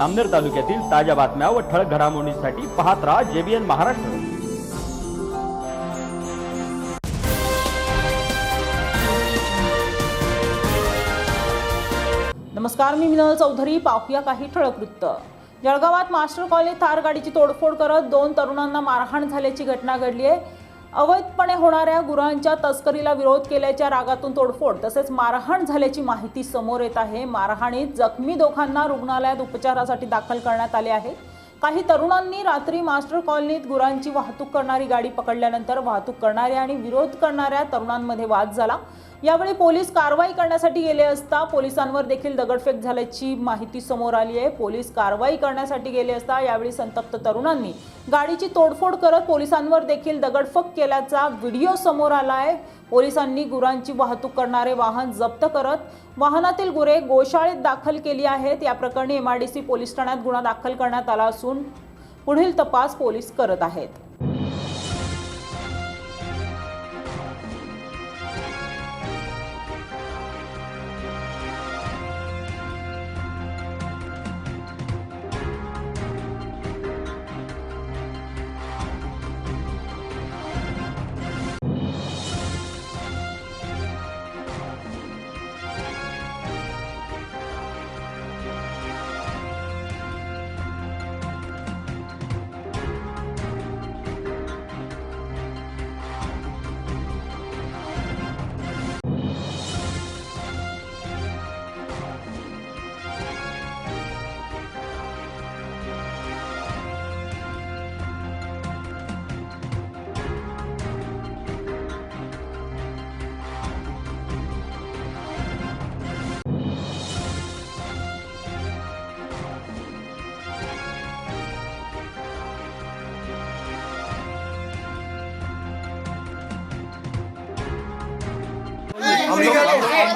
अमनेर तालुक्यातील ताज्या बातम्या व ठळक घडामोडींसाठी पाहत राहा JBN महाराष्ट्र। नमस्कार, मी मिनल चौधरी। पाहूया काही ठळक वृत्त। जळगावात मास्टर कॉलनी थार गाडीची तोडफोड करत 2 तरुणांना मारहाण झाल्याची घटना घडली आहे। अवैधपणे होणाऱ्या गुरांच्या तस्करीला विरोध केल्याच्या रागातून तोडफोड तसेच मारहाण झाल्याची माहिती समोर येत आहे। मारहाणीत जखमी दोघांना रुग्णालयात उपचारासाठी दाखल करण्यात आले आहे। काही तरुणांनी रात्री मास्टर कॉलनीत गुरांची वाहतूक करणारी गाडी पकडल्यानंतर वाहतूक करणाऱ्या आणि विरोध करणाऱ्या तरुणांमध्ये वाद झाला। यावेळी पोलीस कारवाई करण्यासाठी गेले असता पोलिसांवर देखील दगडफेक झाल्याची माहिती समोर आली आहे। पोलीस कारवाई करण्यासाठी गेले असता यावेळी संतप्त तरुणांनी गाडीची तोडफोड करत पोलिसांवर देखील दगडफेक केल्याचा व्हिडिओ समोर आला आहे। पोलिसांनी गुरांची वाहतूक करणारे वाहन जप्त करत वाहनातील गुरे गोशाळेत दाखल केली आहेत। या प्रकरणी MIDC पोलीस ठाण्यात गुन्हा दाखल करण्यात आला असून पुढील तपास पोलीस करत आहेत।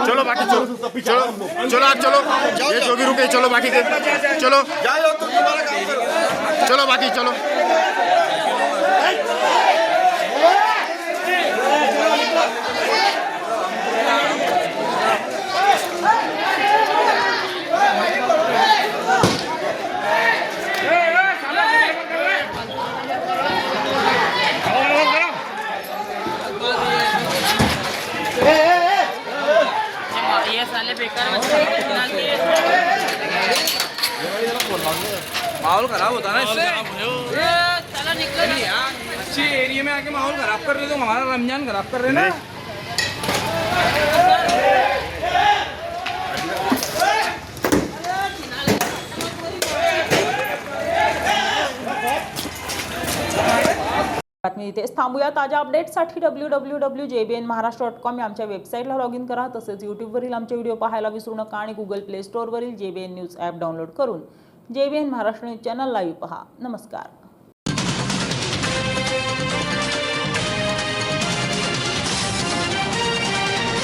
चलो बाकी चलो चलो चलो आज चलो ये जो भी रुके चलो बाकी चलो चलो बाकी चलो माहौल खराब होता ना इससे। चला निकलो नहीं यार, अच्छी एरिया में आके माहौल खराब कर रहे हो, हमारा रमजान खराब कर रहे हैं ना। बातमी इथेच थांबूया। ताज्या अपडेट्ससाठी www.jbnmaharashtra.com या आमच्या वेबसाईटला लॉग इन करा। तसेच यूट्यूबवरील आमचे व्हिडिओ पाहायला विसरू नका आणि Google Play स्टोअरवरील JBN news app download करून JBN Maharashtra news channel live पहा। नमस्कार।